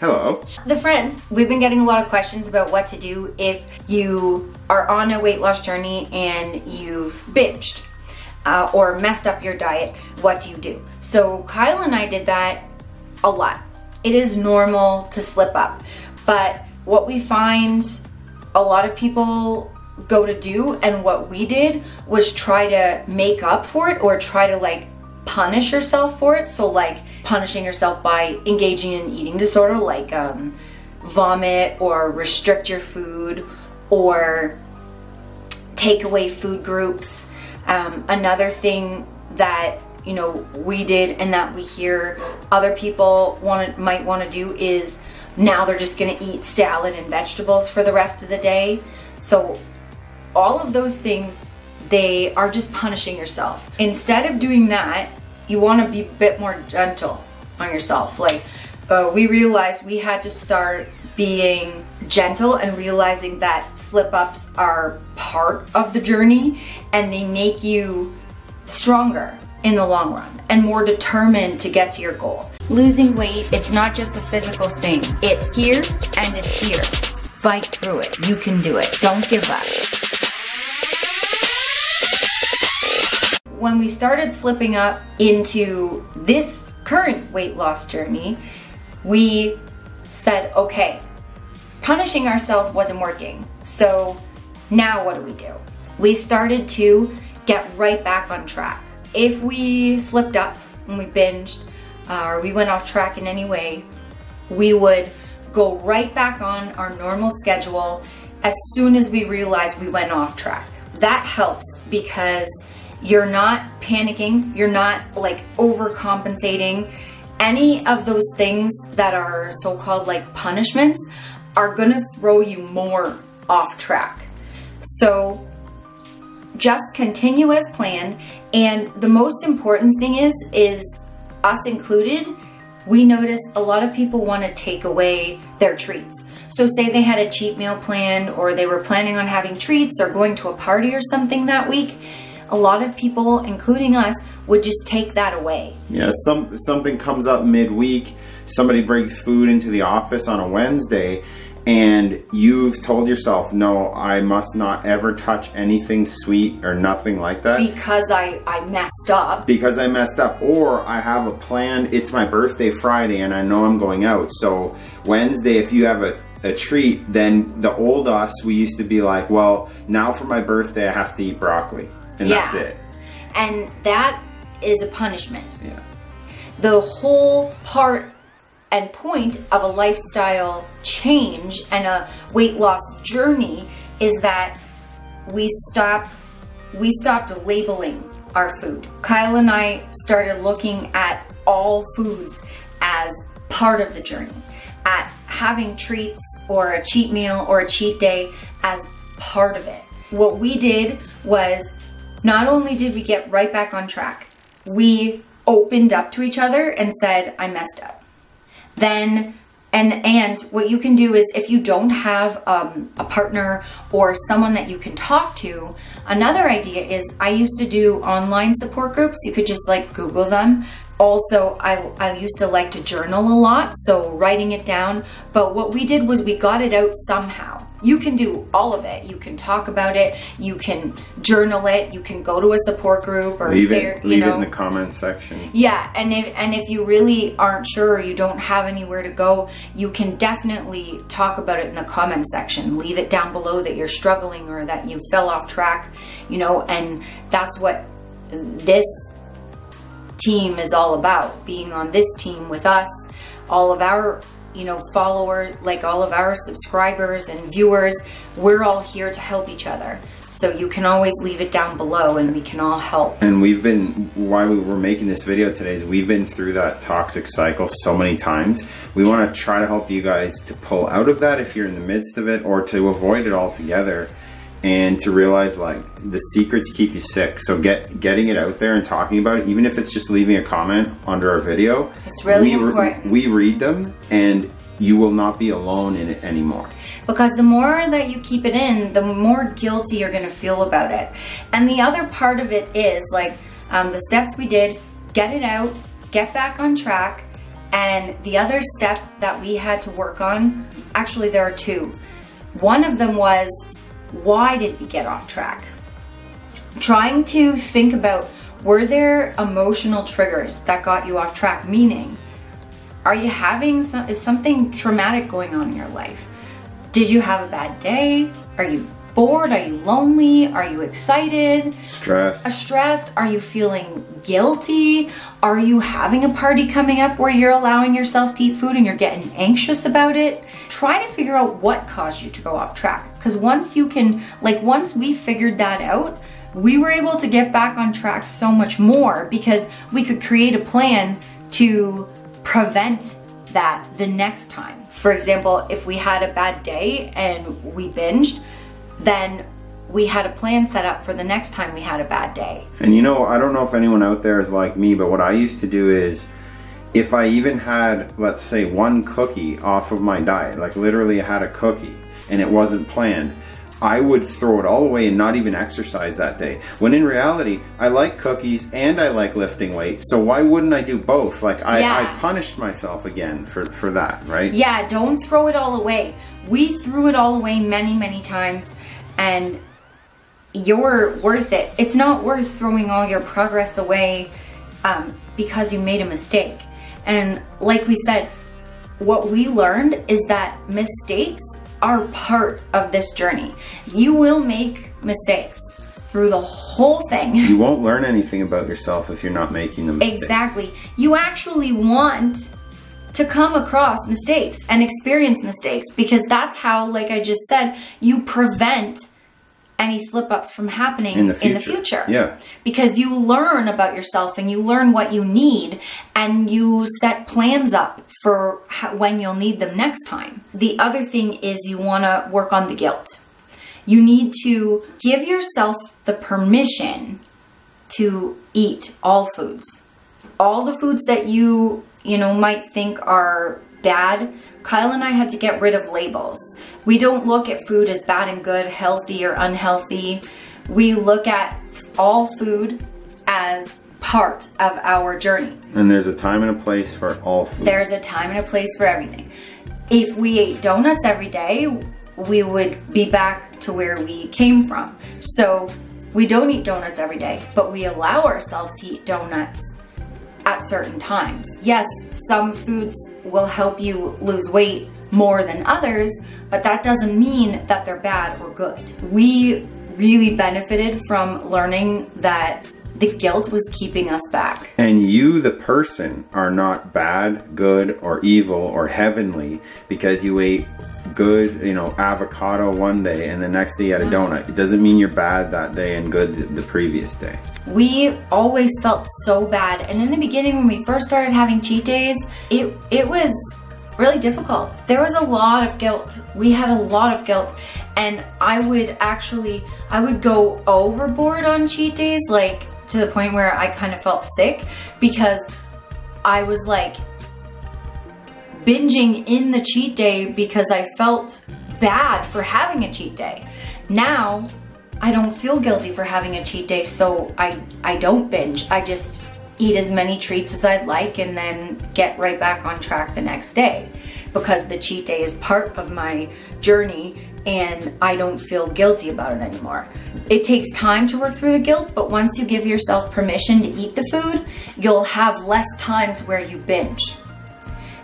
Hello. The friends, we've been getting a lot of questions about what to do if you are on a weight loss journey and you've binged or messed up your diet. What do you do? So Kyle and I did that a lot. It is normal to slip up, but what we find a lot of people go to do, and what we did, was try to make up for it or try to like punish yourself for it. So like punishing yourself by engaging in an eating disorder, like vomit or restrict your food or take away food groups. Another thing that we did and that we hear other people might want to do is now they're just going to eat salad and vegetables for the rest of the day. So all of those things, they are just punishing yourself. Instead of doing that, you want to be a bit more gentle on yourself. Like we realized we had to start being gentle and realizing that slip-ups are part of the journey and they make you stronger in the long run and more determined to get to your goal. Losing weight, it's not just a physical thing. It's here and it's here. Fight through it. You can do it. Don't give up. When we started slipping up into this current weight loss journey, we said, okay, punishing ourselves wasn't working. So now what do? We started to get right back on track. If we slipped up and we binged or we went off track in any way, we would go right back on our normal schedule as soon as we realized we went off track. That helps because you're not panicking, you're not like overcompensating. Any of those things that are so-called like punishments are gonna throw you more off track. So just continue as planned, and the most important thing is us included, we noticed a lot of people want to take away their treats. So say they had a cheat meal planned or they were planning on having treats or going to a party or something that week. A lot of people, including us, would just take that away. Yeah, something comes up midweek, somebody brings food into the office on a Wednesday, and you've told yourself, no, I must not ever touch anything sweet or nothing like that. Because I messed up. Because I messed up, or I have a plan, it's my birthday Friday and I know I'm going out. So Wednesday, if you have a treat, then the old us, we used to be like, well, now for my birthday I have to eat broccoli. And that's it. And that is a punishment. Yeah. The whole part and point of a lifestyle change and a weight loss journey is that we stopped labeling our food. Kyle and I started looking at all foods as part of the journey, at having treats or a cheat meal or a cheat day as part of it. What we did was, not only did we get right back on track, we opened up to each other and said, I messed up. Then, and what you can do is, if you don't have a partner or someone that you can talk to, another idea is, I used to do online support groups. You could just like Google them. Also, I used to like to journal a lot, so writing it down. But what we did was we got it out somehow. You can do all of it. You can talk about it. You can journal it. You can go to a support group or leave it in the comment section. Yeah, and if you really aren't sure or you don't have anywhere to go, you can definitely talk about it in the comment section. Leave it down below that you're struggling or that you fell off track, and that's what this team is all about. Being on this team with us, all of our followers, like all of our subscribers and viewers, we're all here to help each other. So you can always leave it down below and we can all help. And why we were making this video today is we've been through that toxic cycle so many times. We want to try to help you guys to pull out of that if you're in the midst of it, or to avoid it altogether, and to realize like the secrets keep you sick. So getting it out there and talking about it, even if it's just leaving a comment under our video, it's really important. We read them and you will not be alone in it anymore. Because the more that you keep it in, the more guilty you're gonna feel about it. And the other part of it is like the steps we did, get it out, get back on track, And the other step that we had to work on, actually there are two. One of them was, why did we get off track? Trying to think about, were there emotional triggers that got you off track? Meaning, are you having is something traumatic going on in your life? Did you have a bad day? Are you bored? Are you lonely? Are you excited? Stressed? Are you feeling guilty? Are you having a party coming up where you're allowing yourself to eat food and you're getting anxious about it? Try to figure out what caused you to go off track. Because once we figured that out, we were able to get back on track so much more because we could create a plan to prevent that the next time. For example, if we had a bad day and we binged, then we had a plan set up for the next time we had a bad day. And you know, I don't know if anyone out there is like me, but what I used to do is, if I even had, let's say, one cookie off of my diet, like literally I had a cookie and it wasn't planned, I would throw it all away and not even exercise that day. When in reality, I like cookies and I like lifting weights, so why wouldn't I do both? Like I punished myself again for that, right? Yeah, don't throw it all away. We threw it all away many, many times, and you're worth it. It's not worth throwing all your progress away because you made a mistake. And like we said, what we learned is that mistakes are part of this journey. You will make mistakes through the whole thing. You won't learn anything about yourself if you're not making the mistakes. Exactly. You actually want to come across mistakes and experience mistakes, because that's how, like I just said, you prevent any slip-ups from happening in the future. Yeah. Because you learn about yourself and you learn what you need, and you set plans up for when you'll need them next time. The other thing is, you want to work on the guilt. You need to give yourself the permission to eat all foods. All the foods that you might think are bad. Kyle and I had to get rid of labels. We don't look at food as bad and good, healthy or unhealthy. We look at all food as part of our journey. And there's a time and a place for all food. There's a time and a place for everything. If we ate donuts every day, we would be back to where we came from. So we don't eat donuts every day, but we allow ourselves to eat donuts at certain times. Yes, some foods will help you lose weight more than others, but that doesn't mean that they're bad or good. We really benefited from learning that the guilt was keeping us back. And you, the person, are not bad, good, or evil, or heavenly because you ate good, avocado one day and the next day you had a donut. It doesn't mean you're bad that day and good the previous day. We always felt so bad, and in the beginning when we first started having cheat days, it was really difficult. There was a lot of guilt. We had a lot of guilt, and I would go overboard on cheat days, like to the point where I kind of felt sick, because I was like binging in the cheat day because I felt bad for having a cheat day. Now I don't feel guilty for having a cheat day, so I don't binge. I just eat as many treats as I'd like and then get right back on track the next day, because the cheat day is part of my journey and I don't feel guilty about it anymore. It takes time to work through the guilt, but once you give yourself permission to eat the food, you'll have less times where you binge.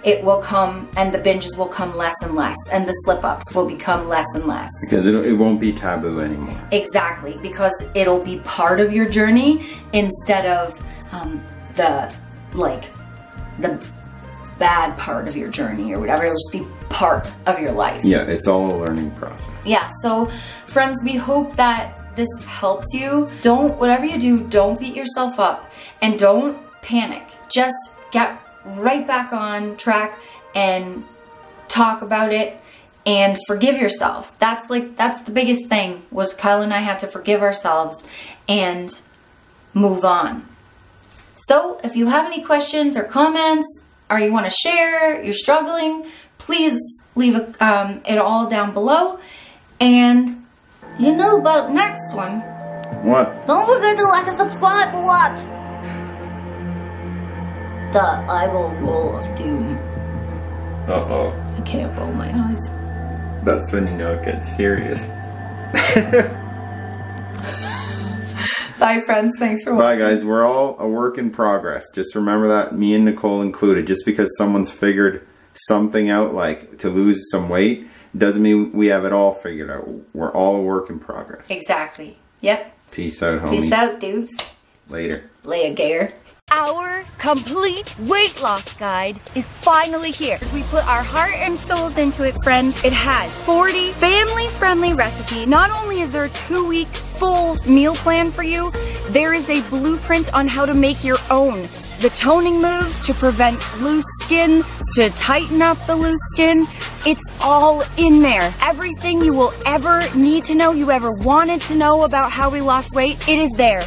It will come, and the binges will come less and less, and the slip-ups will become less and less. Because it won't be taboo anymore. Exactly, because it'll be part of your journey instead of the bad part of your journey or whatever. It'll just be part of your life. Yeah, it's all a learning process. Yeah, so friends, we hope that this helps you. Whatever you do, don't beat yourself up and don't panic. Just get right back on track and talk about it and forgive yourself. That's the biggest thing, was Kyle and I had to forgive ourselves and move on. So if you have any questions or comments, or you want to share, you're struggling, please leave it all down below. And you know about next one. What? Don't forget to like and subscribe. What? The eyeball roll of doom. Uh-oh. I can't roll my eyes. That's when you know it gets serious. Bye friends, thanks for watching. Bye guys, we're all a work in progress. Just remember that, me and Nicole included. Just because someone's figured something out, like to lose some weight, doesn't mean we have it all figured out. We're all a work in progress. Exactly. Yep. Peace out, homies. Peace out, dudes. Later. Lay a gayer. Our complete weight loss guide is finally here. We put our heart and souls into it, friends. It has 40 family-friendly recipes. Not only is there a 2-week full meal plan for you, there is a blueprint on how to make your own. The toning moves to prevent loose skin, to tighten up the loose skin. It's all in there. Everything you will ever need to know, you ever wanted to know about how we lost weight, it is there.